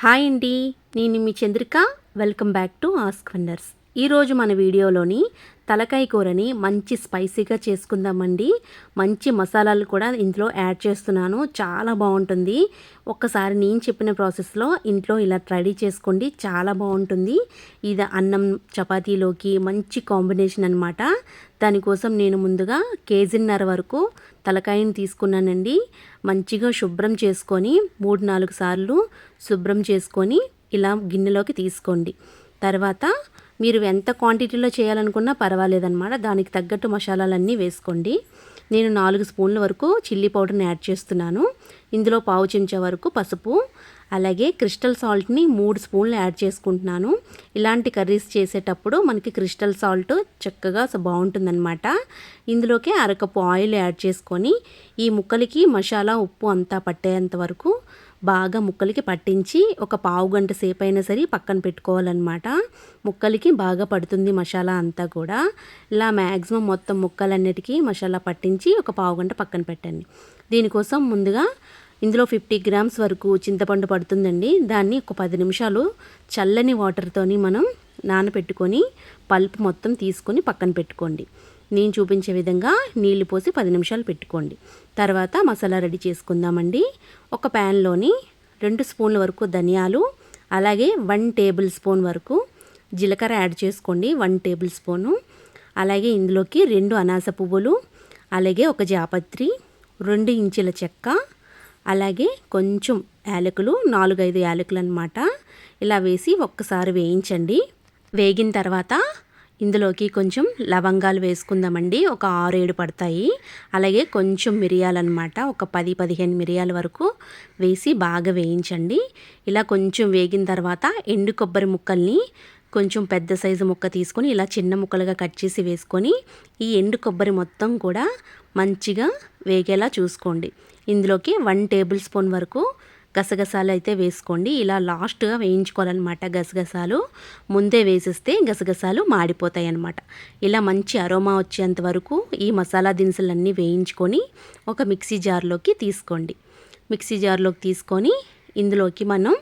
Hi అండి, నేను మీ Chandrika. Welcome back to ask wonders. ఈరోజు మన వీడియోలోని తలకాయ కూరని మంచి స్పైసీగా చేసుకుందామండి. మంచి మసాలాలు కూడా ఇంట్లో యాడ్ చేస్తున్నాను, చాలా బాగుంటుంది. ఒక్కసారి నేను చెప్పిన ప్రాసెస్లో ఇంట్లో ఇలా రెడీ చేసుకోండి, చాలా బాగుంటుంది. ఇది అన్నం చపాతీలోకి మంచి కాంబినేషన్ అనమాట. దానికోసం నేను ముందుగా కేజీన్నర వరకు తలకాయని తీసుకున్నానండి. మంచిగా శుభ్రం చేసుకొని 3-4 సార్లు శుభ్రం చేసుకొని ఇలా గిన్నెలోకి తీసుకోండి. తర్వాత మీరు ఎంత క్వాంటిటీలో చేయాలనుకున్నా పర్వాలేదన్నమాట. దానికి తగ్గట్టు మసాలాలన్నీ వేసుకోండి. నేను 4 స్పూన్ల వరకు చిల్లీ పౌడర్ని యాడ్ చేస్తున్నాను. ఇందులో పావు చెంచా వరకు పసుపు, అలాగే క్రిస్టల్ సాల్ట్ని 3 స్పూన్లు యాడ్ చేసుకుంటున్నాను. ఇలాంటి కర్రీస్ చేసేటప్పుడు మనకి క్రిస్టల్ సాల్ట్ చక్కగా బాగుంటుందన్నమాట. ఇందులోకి అరకప్పు ఆయిల్ యాడ్ చేసుకొని ఈ ముక్కలకి మసాలా ఉప్పు అంతా పట్టేంత వరకు బాగా ముక్కలకి పట్టించి ఒక పావు గంట సేపు అయినా సరే పక్కన పెట్టుకోవాలన్నమాట. ముక్కలకి బాగా పడుతుంది మసాలా అంతా కూడా. ఇలా మ్యాక్సిమం మొత్తం ముక్కలన్నిటికీ మసాలా పట్టించి ఒక పావు గంట పక్కన పెట్టండి. దీనికోసం ముందుగా ఇందులో 50 గ్రామ్స్ వరకు చింతపండు పడుతుందండి. దాన్ని ఒక 10 నిమిషాలు చల్లని వాటర్తోని మనం నానబెట్టుకొని పల్ప్ మొత్తం తీసుకొని పక్కన పెట్టుకోండి. నేను చూపించే విధంగా నీళ్లు పోసి 10 నిమిషాలు పెట్టుకోండి. తర్వాత మసాలా రెడీ చేసుకుందామండి. ఒక ప్యాన్లోని 2 స్పూన్ల వరకు ధనియాలు, అలాగే 1 టేబుల్ స్పూన్ వరకు జీలకర్ర యాడ్ చేసుకోండి. 1 టేబుల్ స్పూను. అలాగే ఇందులోకి 2 అనాస పువ్వులు, అలాగే ఒక జాపత్రి, 2 ఇంచుల చెక్క, అలాగే కొంచెం యాలకులు, 4-5 యాలకులు అన్నమాట. ఇలా వేసి ఒక్కసారి వేయించండి. వేగిన తర్వాత ఇందులోకి కొంచెం లవంగాలు వేసుకుందామండి. ఒక 6-7 పడతాయి. అలాగే కొంచెం మిరియాలన్నమాట, ఒక 10-15 మిరియాల వరకు వేసి బాగా వేయించండి. ఇలా కొంచెం వేగిన తర్వాత ఎండు కొబ్బరి ముక్కల్ని కొంచెం పెద్ద సైజు ముక్క తీసుకొని ఇలా చిన్న ముక్కలుగా కట్ చేసి వేసుకొని ఈ ఎండు కొబ్బరి మొత్తం కూడా మంచిగా వేగేలా చూసుకోండి. ఇందులోకి 1 టేబుల్ స్పూన్ వరకు గసగసాలు అయితే వేసుకోండి. ఇలా లాస్ట్గా వేయించుకోవాలన్నమాట. గసగసాలు ముందే వేసిస్తే గసగసాలు మాడిపోతాయి అన్నమాట. ఇలా మంచి అరోమా వచ్చేంత వరకు ఈ మసాలా దినుసులన్నీ వేయించుకొని ఒక మిక్సీ జార్లోకి తీసుకోండి. మిక్సీ జార్లోకి తీసుకొని ఇందులోకి మనం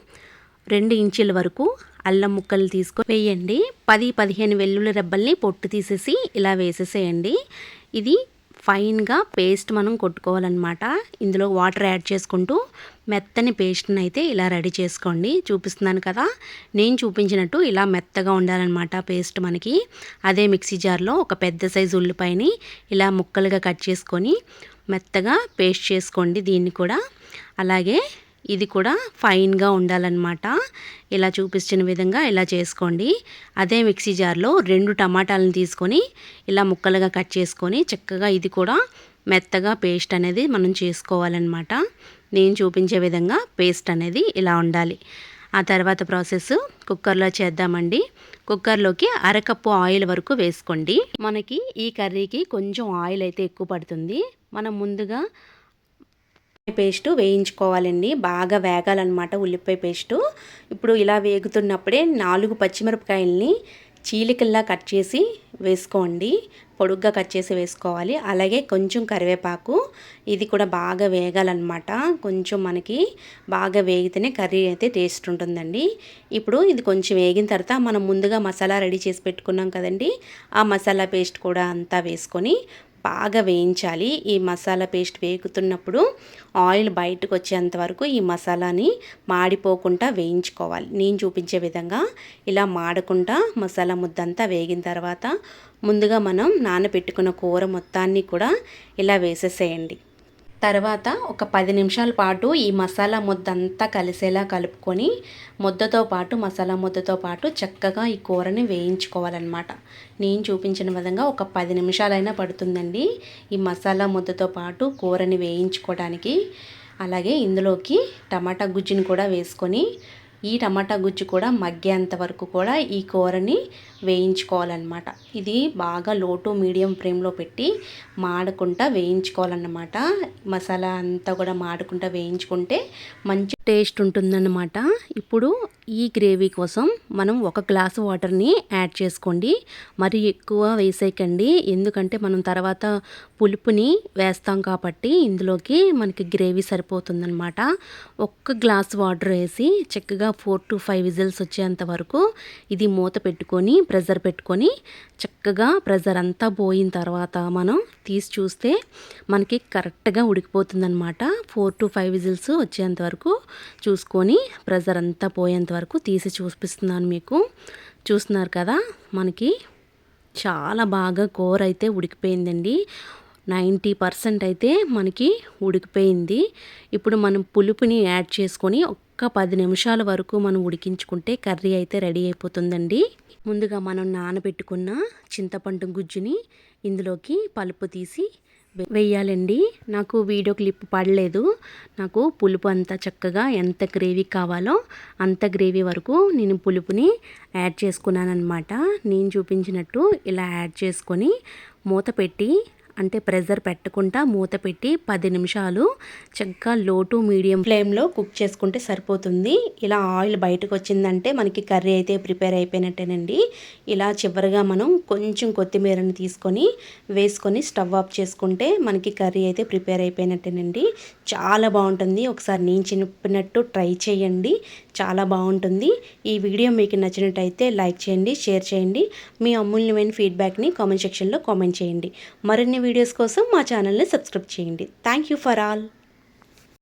2 ఇంచుల వరకు అల్లం ముక్కలు తీసుకొని వేయండి. 10-15 వెల్లుల్లి రెబ్బల్ని పొట్టు తీసేసి ఇలా వేసేసేయండి. ఇది ఫైన్గా పేస్ట్ మనం కొట్టుకోవాలన్నమాట. ఇందులో వాటర్ యాడ్ చేసుకుంటూ మెత్తని పేస్ట్ని అయితే ఇలా రెడీ చేసుకోండి. చూపిస్తున్నాను కదా, నేను చూపించినట్టు ఇలా మెత్తగా ఉండాలన్నమాట పేస్ట్ మనకి. అదే మిక్సీ జార్లో ఒక పెద్ద సైజు ఉల్లిపాయని ఇలా ముక్కలుగా కట్ చేసుకొని మెత్తగా పేస్ట్ చేసుకోండి దీన్ని కూడా. అలాగే ఇది కూడా ఫైన్గా ఉండాలన్నమాట. ఇలా చూపించిన విధంగా ఇలా చేసుకోండి. అదే మిక్సీ జార్లో 2 టమాటాలను తీసుకొని ఇలా ముక్కలుగా కట్ చేసుకొని చక్కగా ఇది కూడా మెత్తగా పేస్ట్ అనేది మనం చేసుకోవాలన్నమాట. నేను చూపించే విధంగా పేస్ట్ అనేది ఇలా ఉండాలి. ఆ తర్వాత ప్రాసెస్ కుక్కర్లో చేద్దామండి. కుక్కర్లోకి అరకప్పు ఆయిల్ వరకు వేసుకోండి. మనకి ఈ కర్రీకి కొంచెం ఆయిల్ అయితే ఎక్కువ పడుతుంది. మనం ముందుగా పేస్ట్ వేయించుకోవాలండి, బాగా వేగాలన్నమాట ఉల్లిపాయ పేస్టు. ఇప్పుడు ఇలా వేగుతున్నప్పుడే 4 పచ్చిమిరపకాయలని చీలికల్లా కట్ చేసి వేసుకోండి. పొడుగ్గా కట్ చేసి వేసుకోవాలి. అలాగే కొంచెం కరివేపాకు, ఇది కూడా బాగా వేగాలన్నమాట. కొంచెం మనకి బాగా వేగితేనే కర్రీ అయితే టేస్ట్ ఉంటుందండి. ఇప్పుడు ఇది కొంచెం వేగిన తర్వాత మనం ముందుగా మసాలా రెడీ చేసి పెట్టుకున్నాం కదండి, ఆ మసాలా పేస్ట్ కూడా అంతా వేసుకొని బాగా వేయించాలి. ఈ మసాలా పేస్ట్ వేగుతున్నప్పుడు ఆయిల్ బయటకు వచ్చేంత వరకు ఈ మసాలాని మాడిపోకుండా వేయించుకోవాలి. నేను చూపించే విధంగా ఇలా మాడకుండా మసాలా ముద్దంతా వేగిన తర్వాత ముందుగా మనం నానబెట్టుకున్న కూర మొత్తాన్ని కూడా ఇలా వేసేసేయండి. తర్వాత ఒక 10 నిమిషాల పాటు ఈ మసాలా ముద్దంతా కలిసేలా కలుపుకొని మసాలా ముద్దతో పాటు చక్కగా ఈ కూరని వేయించుకోవాలన్నమాట. నేను చూపించిన విధంగా ఒక 10 నిమిషాలైనా పడుతుందండి ఈ మసాలా ముద్దతో పాటు కూరని వేయించుకోవడానికి. అలాగే ఇందులోకి టమాటా గుజ్జుని కూడా వేసుకొని ఈ టమాటా గుజ్జు కూడా మగ్గేంత వరకు కూడా ఈ కూరని వేయించుకోవాలన్నమాట. ఇది బాగా లో టు మీడియం ఫ్లేమ్లో పెట్టి మాడకుండా వేయించుకోవాలన్నమాట. మసాలా అంతా కూడా మాడకుండా వేయించుకుంటే మంచి టేస్ట్ ఉంటుందన్నమాట. ఇప్పుడు ఈ గ్రేవీ కోసం మనం 1 గ్లాసు వాటర్ని యాడ్ చేసుకోండి. మరి ఎక్కువ వేసేయకండి, ఎందుకంటే మనం తర్వాత పులుపుని వేస్తాం కాబట్టి ఇందులోకి మనకి గ్రేవీ సరిపోతుందన్నమాట. 1 గ్లాస్ వాటర్ వేసి చక్కగా 4 to 5 విజిల్స్ వచ్చేంత వరకు ఇది మూత పెట్టుకొని ప్రెజర్ పెట్టుకొని చక్కగా ప్రెజర్ అంతా పోయిన తర్వాత మనం తీసి చూస్తే మనకి కరెక్ట్గా ఉడికిపోతుందన్నమాట. 4 to 5 విజిల్స్ వచ్చేంత వరకు చూసుకొని ప్రెజర్ అంతా పోయేంత వరకు తీసి చూపిస్తున్నాను మీకు. చూస్తున్నారు కదా, మనకి చాలా బాగా కూర అయితే ఉడికిపోయిందండి. 90% అయితే మనకి ఉడికిపోయింది. ఇప్పుడు మనం పులుపుని యాడ్ చేసుకొని ఒక్క 10 నిమిషాల వరకు మనం ఉడికించుకుంటే కర్రీ అయితే రెడీ అయిపోతుందండి. ముందుగా మనం నానబెట్టుకున్న చింతపండు గుజ్జుని ఇందులోకి పలుపు తీసి వేయాలండి. నాకు వీడియో క్లిప్ పడలేదు. నాకు పులుపు అంతా చక్కగా ఎంత గ్రేవీ కావాలో అంత గ్రేవీ వరకు నేను పులుపుని యాడ్ చేసుకున్నాను అనమాట. నేను చూపించినట్టు ఇలా యాడ్ చేసుకొని మూత పెట్టి, అంటే ప్రెజర్ పెట్టకుండా మూత పెట్టి 10 నిమిషాలు చక్కగా లో టు మీడియం ఫ్లేమ్లో కుక్ చేసుకుంటే సరిపోతుంది. ఇలా ఆయిల్ బయటకు వచ్చిందంటే మనకి కర్రీ అయితే ప్రిపేర్ అయిపోయినట్టేనండి. ఇలా చివరిగా మనం కొంచెం కొత్తిమీరని తీసుకొని వేసుకొని స్టవ్ ఆఫ్ చేసుకుంటే మనకి కర్రీ అయితే ప్రిపేర్ అయిపోయినట్టేనండి. చాలా బాగుంటుంది. ఒకసారి నేను చెప్పినట్టు ట్రై చేయండి, చాలా బాగుంటుంది. ఈ వీడియో మీకు నచ్చినట్టయితే లైక్ చేయండి, షేర్ చేయండి. మీ అమూల్యమైన ఫీడ్బ్యాక్ని కామెంట్ సెక్షన్లో కామెంట్ చేయండి. మరిన్ని వీడియోస్ కోసం మా ఛానల్ని సబ్స్క్రైబ్ చేయండి. Thank you for all.